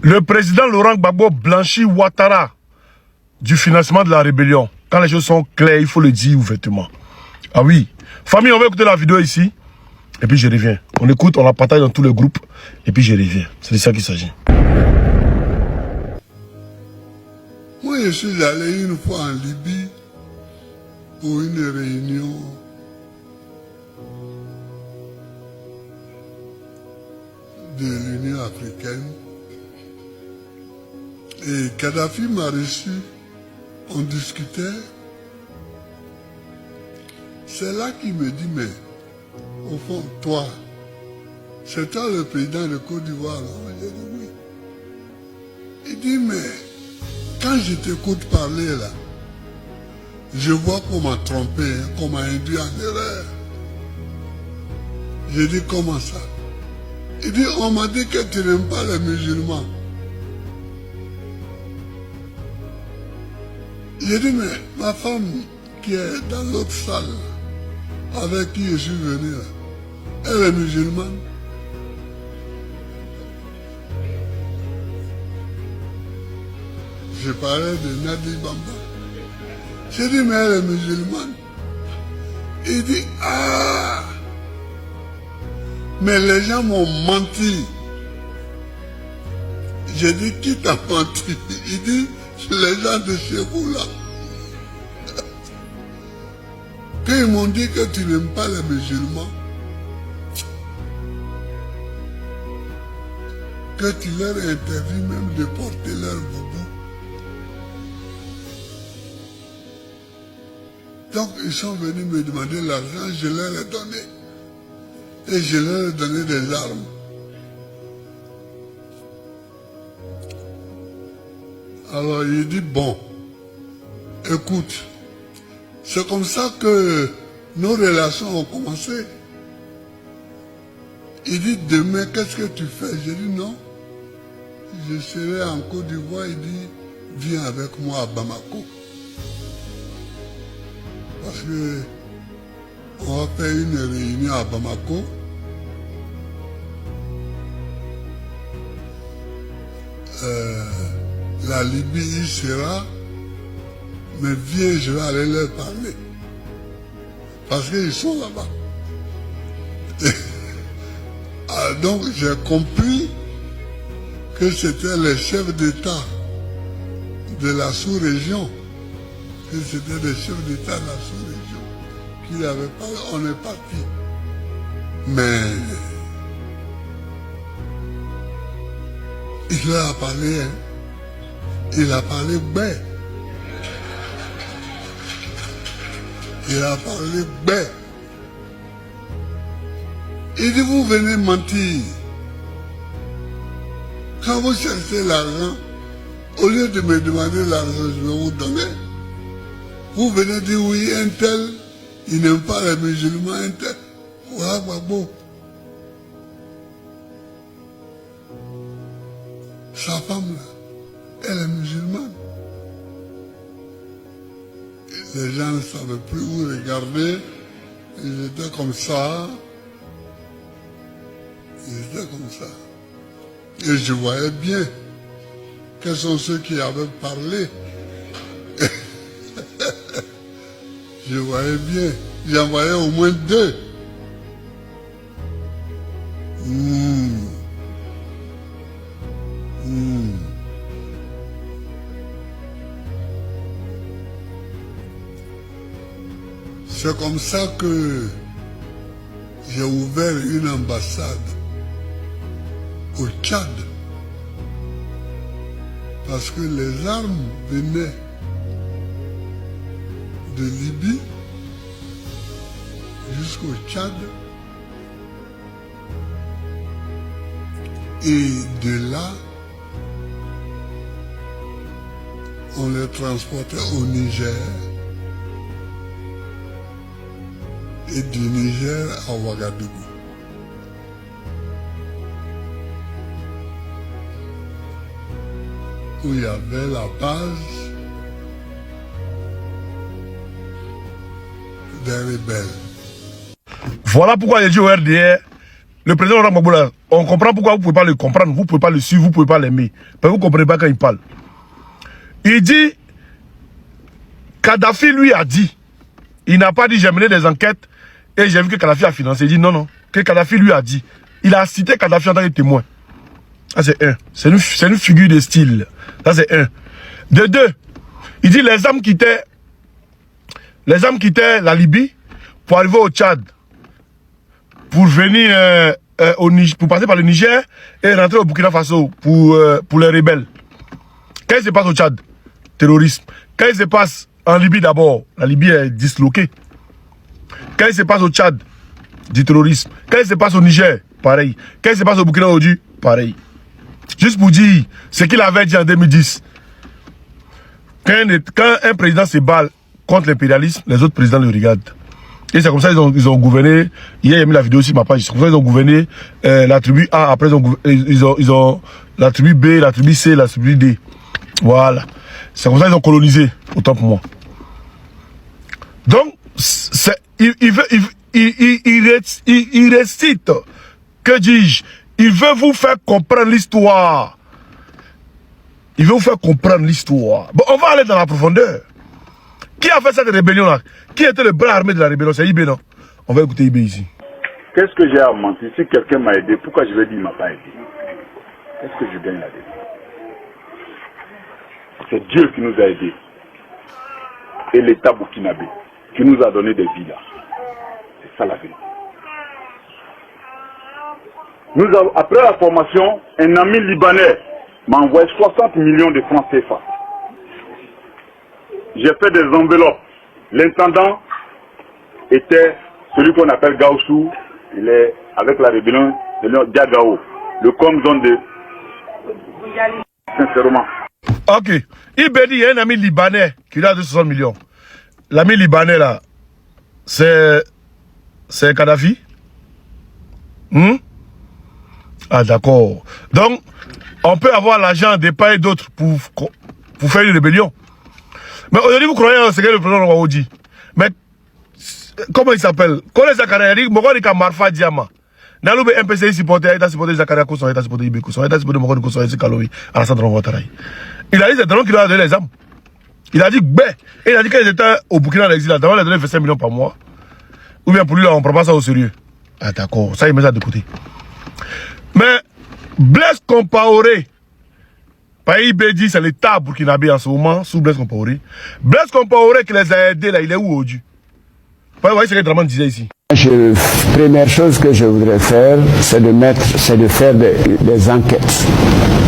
Le président Laurent Gbagbo blanchit Ouattara du financement de la rébellion. Quand les choses sont claires, il faut le dire ouvertement. Ah oui. Famille, on va écouter la vidéo ici. Et puis je reviens. On écoute, on la partage dans tous les groupes. Et puis je reviens. C'est de ça qu'il s'agit. Moi, je suis allé une fois en Libye pour une réunion de l'Union africaine. Et Kadhafi m'a reçu, on discutait. C'est là qu'il me dit, mais au fond, toi, c'est toi le président de Côte d'Ivoire. J'ai dit oui. Il dit, mais quand je t'écoute parler là, je vois qu'on m'a trompé, qu'on m'a induit en erreur. J'ai dit, comment ça? Il dit, on m'a dit que tu n'aimes pas les musulmans. J'ai dit, mais ma femme qui est dans l'autre salle, avec qui je suis venu, elle est musulmane. Je parlais de Nadi Bamba. J'ai dit, mais elle est musulmane. Il dit, ah, mais les gens m'ont menti. J'ai dit, qui t'a menti? Il dit, les gens de chez vous là. Quand ils m'ont dit que tu n'aimes pas les musulmans, que tu leur interdis même de porter leur boubou. Donc ils sont venus me demander l'argent, je leur ai donné. Et je leur ai donné des armes. Alors il dit, bon, écoute, c'est comme ça que nos relations ont commencé. Il dit, demain, qu'est-ce que tu fais? J'ai dit, non, je serai en Côte d'Ivoire. Il dit, viens avec moi à Bamako. Parce que on va faire une réunion à Bamako. La Libye y sera, mais viens, je vais aller leur parler. Parce qu'ils sont là-bas. Donc j'ai compris que c'était les chefs d'État de la sous-région, que c'était les chefs d'État de la sous-région qui n'avaient pas, on est parti. Mais il leur a parlé, hein. Il a parlé bête. Il a parlé bête. Il dit, vous venez mentir. Quand vous cherchez l'argent, au lieu de me demander l'argent, je vais vous donner. Vous venez dire, oui, un tel, il n'aime pas les musulmans, un tel. Voilà, Gbagbo. Sa femme, là, elle est musulmane. Les gens ne savaient plus où regarder. Ils étaient comme ça. Ils étaient comme ça. Et je voyais bien quels sont ceux qui avaient parlé. Je voyais bien. J'en voyais au moins deux. C'est comme ça que j'ai ouvert une ambassade au Tchad. Parce que les armes venaient de Libye jusqu'au Tchad. Et de là, on les transportait au Niger. Et du Niger à Ouagadougou. Où il y avait la base des rebelles. Voilà pourquoi j'ai dit au RDR, le président Laurent Gbagbo, on comprend pourquoi vous ne pouvez pas le comprendre, vous ne pouvez pas le suivre, vous ne pouvez pas l'aimer. Mais vous ne comprenez pas quand il parle. Il dit, Kadhafi lui a dit, il n'a pas dit j'ai mené des enquêtes et j'ai vu que Kadhafi a financé. Il dit non, non, que Kadhafi lui a dit. Il a cité Kadhafi en tant que témoin. Ça c'est un. C'est une figure de style. Ça c'est un. De deux, il dit les hommes quittaient la Libye pour arriver au Tchad, pour venir pour passer par le Niger et rentrer au Burkina Faso pour les rebelles. Qu'est-ce qui se passe au Tchad? Terrorisme. Qu'est-ce qui se passe en Libye d'abord? La Libye est disloquée. Qu'est-ce qui se passe au Tchad? Du terrorisme. Qu'est-ce qui se passe au Niger? Pareil. Qu'est-ce qui se passe au Burkina Faso? Pareil. Juste pour dire ce qu'il avait dit en 2010. Quand un président se bat contre l'impérialisme, les autres présidents le regardent. Et c'est comme ça qu'ils ont gouverné. Hier, il y a mis la vidéo sur ma page. C'est comme ça qu'ils ont gouverné la tribu A. Après, ils ont la tribu B, la tribu C, la tribu D. Voilà. C'est comme ça qu'ils ont colonisé. Autant pour moi. Donc, il récite. Que dis-je? Il veut vous faire comprendre l'histoire. Il veut vous faire comprendre l'histoire. Bon, on va aller dans la profondeur. Qui a fait cette rébellion-là? Qui était le bras armé de la rébellion? C'est IB, non? On va écouter IB ici. Qu'est-ce que j'ai à mentir? Si quelqu'un m'a aidé, pourquoi je vais dire qu'il ne m'a pas aidé? Qu'est-ce que je gagne là-dedans? C'est Dieu qui nous a aidés. Et l'État burkinabé qui nous a donné des villas. C'est ça la vérité. Après la formation, un ami libanais m'a envoyé 60 millions de francs CFA. J'ai fait des enveloppes. L'intendant était celui qu'on appelle Gaussou. Il est avec la rébellion de Diagao. Le com-zone de... Sincèrement. Ok. Il y a un ami libanais qui a 260 millions. L'ami libanais là, c'est Kadhafi. Ah d'accord. Donc, on peut avoir l'argent des part et d'autres pour faire une rébellion. Mais aujourd'hui, vous croyez en ce que le président Rwao dit. Mais, comment il s'appelle? Kole Zakaria, il dit, Mokoni ka Marfa Diama. Naloube MPCI supporter, il a supporté Zakaria Kousson, il a supporté Ibe Kousson, il a supporté Mokoni Kousson, il a Kaloui, Alassane Ouattara. Il a dit, c'est Dalon qui lui a donné les armes. Il a dit, et il a dit qu'ils étaient au Burkina en exil, d'abord il a donné 25 millions par mois. Ou bien pour lui, là, on ne prend pas ça au sérieux. Ah d'accord, ça il met ça de côté. Mais, Blaise Compaoré, IB dit c'est l'État burkinabé en ce moment, sous Blaise Compaoré. Blaise Compaoré qui les a aidés là, il est où aujourd'hui? Vous voyez ce que Draman disait ici. Première chose que je voudrais faire, c'est de faire des enquêtes,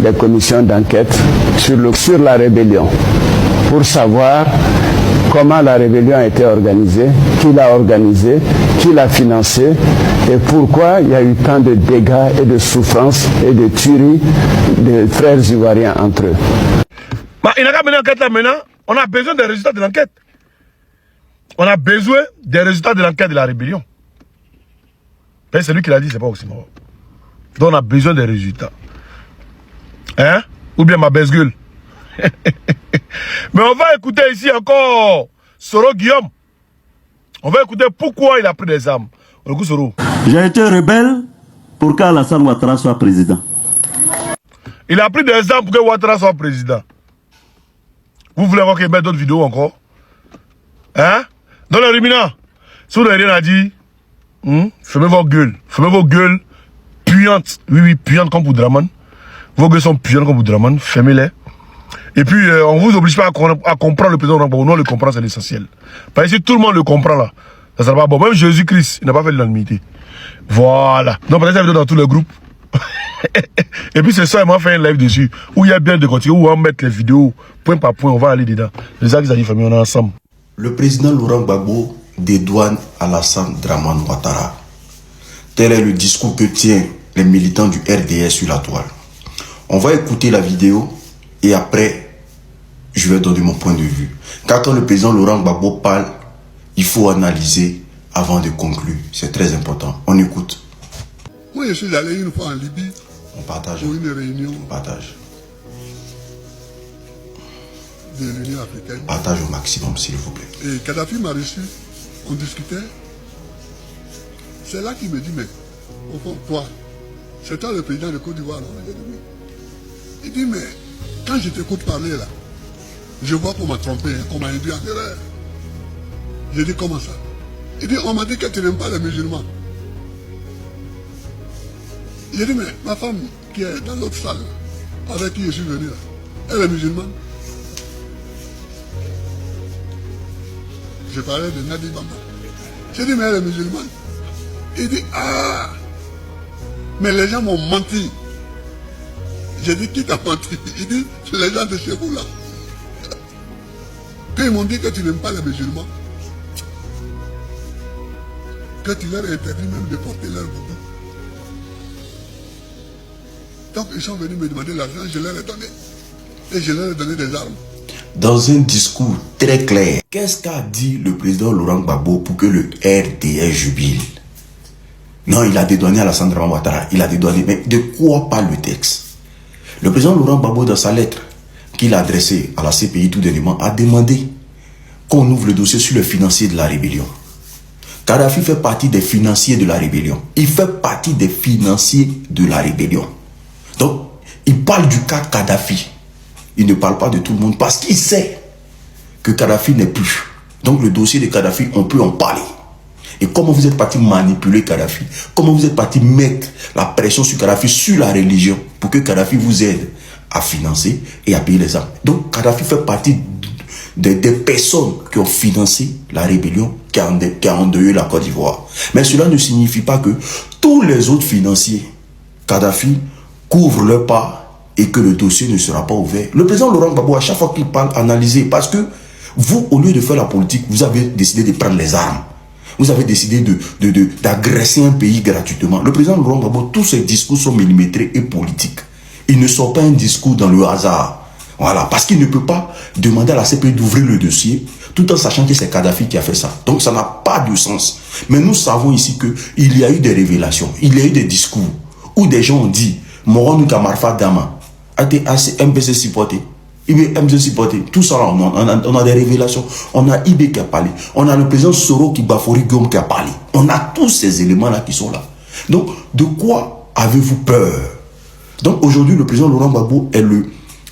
des commissions d'enquête sur la rébellion, pour savoir comment la rébellion a été organisée, qui l'a organisée, qui l'a financée, et pourquoi il y a eu tant de dégâts et de souffrances et de tueries de frères ivoiriens entre eux. Bah, il n'a qu'à mener l'enquête là maintenant. On a besoin des résultats de l'enquête. On a besoin des résultats de l'enquête de la rébellion. C'est lui qui l'a dit, c'est pas aussi mort. Donc on a besoin des résultats. Hein? Ou bien ma baisse-gueule. Mais on va écouter ici encore Soro Guillaume. On va écouter pourquoi il a pris des armes. On écoute Soro. J'ai été rebelle pour qu'Alassane Ouattara soit président. Il a pris des armes pour que Ouattara soit président. Vous voulez encore qu'il mette d'autres vidéos encore? Hein? Dans le ruminant, si vous n'avez rien à dire, fermez vos gueules. Fermez vos gueules puantes. Oui, puantes comme pour Draman. Vos gueules sont puantes comme pour Draman. Fermez-les. Et puis, on ne vous oblige pas à comprendre le président Rambo. Nous, on le comprend, c'est l'essentiel. Parce que si tout le monde le comprend là, ça sera pas bon. Même Jésus-Christ, il n'a pas fait de l'unanimité. Voilà. Donc, peut-être ça vidéo dans tous les groupes. Et puis, c'est ça, il m'a fait un live dessus. Où il y a bien de continuer, où on va mettre les vidéos, point par point, on va aller dedans. C'est ça qu'ils ont dit, famille, on est ensemble. Le président Laurent Gbagbo dédouane Alassane Dramane Ouattara. Tel est le discours que tiennent les militants du RDS sur la toile. On va écouter la vidéo et après, je vais donner mon point de vue. Car quand le président Laurent Gbagbo parle, il faut analyser avant de conclure. C'est très important. On écoute. Moi, je suis allé une fois en Libye. On partage. Pour une réunion. On partage. De l'Union africaine. Partage au maximum, s'il vous plaît. Et Kadhafi m'a reçu. On discutait. C'est là qu'il me dit, mais au fond, toi, c'est toi le président de Côte d'Ivoire, non? J'ai dit oui. Il dit, mais quand je t'écoute parler là, je vois qu'on m'a trompé, hein, qu'on m'a induit en erreur. J'ai dit, comment ça? Il dit, on m'a dit que tu n'aimes pas les musulmans. J'ai dit, mais ma femme qui est dans l'autre salle, avec qui je suis venu là, elle est musulmane. Je parlais de Nadi Bamba. J'ai dit, mais elle est musulmane. Il dit, ah, mais les gens m'ont menti. J'ai dit, qui t'a menti? Il dit, c'est les gens de chez vous là. Quand ils m'ont dit que tu n'aimes pas les musulmans, que tu leur interdis même de porter leur boubou. Donc ils sont venus me demander l'argent, je leur ai donné. Et je leur ai donné des armes. Dans un discours très clair, qu'est-ce qu'a dit le président Laurent Gbagbo pour que le RDS jubile? Non, il a dédouané Alassane Dramane Ouattara, il a dédouané. Mais de quoi parle le texte? Le président Laurent Gbagbo, dans sa lettre qu'il a adressée à la CPI tout dernièrement, a demandé qu'on ouvre le dossier sur le financier de la rébellion. Kadhafi fait partie des financiers de la rébellion. Il fait partie des financiers de la rébellion. Donc, il parle du cas Kadhafi. Il ne parle pas de tout le monde parce qu'il sait que Kadhafi n'est plus. Donc, le dossier de Kadhafi, on peut en parler. Et comment vous êtes parti manipuler Kadhafi? Comment vous êtes parti mettre la pression sur Kadhafi, sur la religion, pour que Kadhafi vous aide à financer et à payer les armes? Donc, Kadhafi fait partie des personnes qui ont financé la rébellion qui a endeuillé la Côte d'Ivoire. Mais cela ne signifie pas que tous les autres financiers, Kadhafi, couvrent leur part et que le dossier ne sera pas ouvert. Le président Laurent Gbagbo, à chaque fois qu'il parle, analysez. Parce que vous, au lieu de faire la politique, vous avez décidé de prendre les armes. Vous avez décidé d'agresser un pays gratuitement. Le président Laurent Gbagbo, tous ses discours sont millimétrés et politiques. Il ne sort pas un discours dans le hasard. Voilà, parce qu'il ne peut pas demander à la CPI d'ouvrir le dossier tout en sachant que c'est Kadhafi qui a fait ça. Donc ça n'a pas de sens. Mais nous savons ici qu'il y a eu des révélations, il y a eu des discours où des gens ont dit Moron Kamarfa Dama a été MPC supporté. MPC supporté. Tout ça, on a des révélations. On a IB qui a parlé. On a le président Soro qui Bafori Guillaume qui a parlé. On a tous ces éléments-là qui sont là. Donc, de quoi avez-vous peur? Donc aujourd'hui, le président Laurent Gbagbo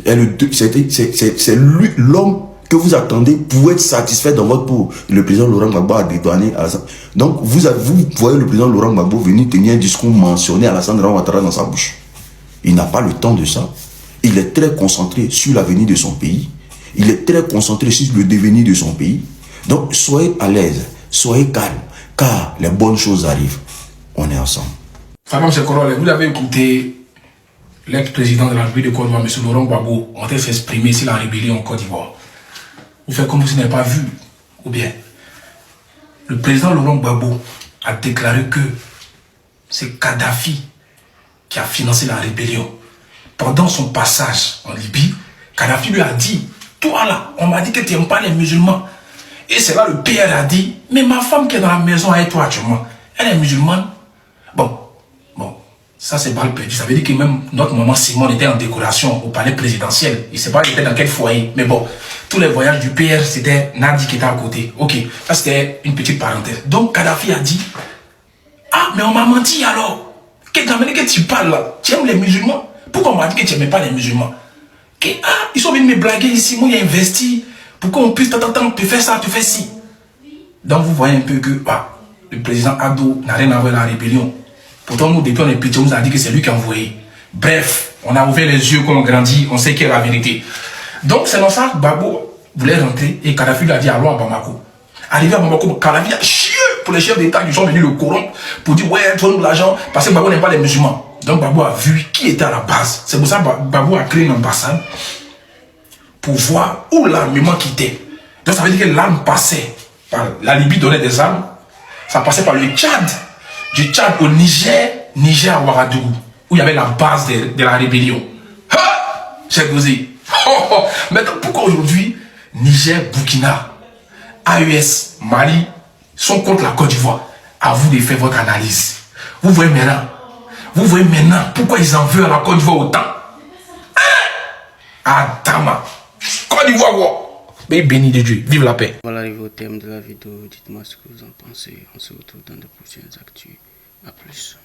c'est lui l'homme que vous attendez pour être satisfait dans votre peau. Le président Laurent Gbagbo a dédouané Alassane. Donc vous voyez le président Laurent Gbagbo venir tenir un discours mentionné à Alassane Dramane Ouattara dans sa bouche. Il n'a pas le temps de ça. Il est très concentré sur l'avenir de son pays. Il est très concentré sur le devenir de son pays. Donc soyez à l'aise, soyez calme, car les bonnes choses arrivent. On est ensemble. Madame Sekorole, vous avez écouté l'ex-président de la République de Côte d'Ivoire, M. Laurent Gbagbo, en train de s'exprimer sur la rébellion en Côte d'Ivoire. Vous faites comme si vous n'avez pas vu. Ou bien, le président Laurent Gbagbo a déclaré que c'est Kadhafi qui a financé la rébellion. Pendant son passage en Libye, Kadhafi lui a dit, toi là, on m'a dit que tu n'aimes pas les musulmans. Et c'est là le PR a dit, mais ma femme qui est dans la maison avec toi actuellement, elle est musulmane. Bon, ça c'est balle perdu. Ça veut dire que même notre maman Simone était en décoration au palais présidentiel. Il ne sait pas il était dans quel foyer. Mais bon, tous les voyages du PR, c'était Nadi qui était à côté. Ok, ça c'était une petite parenthèse. Donc Kadhafi a dit, ah mais on m'a menti alors. Que tu parles là, tu aimes les musulmans? Pourquoi on m'a dit que tu n'aimais pas les musulmans? Ah, ils sont venus me blaguer ici, moi j'ai investi. Pourquoi on puisse te faire ça, te faire ci? Donc vous voyez un peu que le président Ado n'a rien à voir avec la rébellion. Pourtant, nous, depuis on est petit, on nous a dit que c'est lui qui a envoyé. Bref, on a ouvert les yeux, qu'on grandit, on sait quelle est la vérité. Donc, c'est dans ça que Gbagbo voulait rentrer et Kadhafi lui a dit allons à Bamako. Arrivé à Bamako, Kadhafi a chié pour les chefs d'État qui sont venus le corrompre pour dire ouais, donne-nous l'argent parce que Gbagbo n'aime pas les musulmans. Donc, Gbagbo a vu qui était à la base. C'est pour ça que Gbagbo a créé une ambassade pour voir où l'armement quittait. Donc, ça veut dire que l'arme passait par la Libye, donnait des armes, ça passait par le Tchad. Du Tchad au Niger à Ouagadougou, où il y avait la base de la rébellion. Ha! J'ai gosé. Maintenant, pourquoi aujourd'hui, Niger, Burkina, AES, Mali sont contre la Côte d'Ivoire? À vous de faire votre analyse. Vous voyez maintenant pourquoi ils en veulent à la Côte d'Ivoire autant. Ah, Dama. Côte d'Ivoire, mais béni de Dieu. Vive la paix. Voilà arrivé au thème de la vidéo. Dites-moi ce que vous en pensez. On se retrouve dans de prochaines actus. A plus.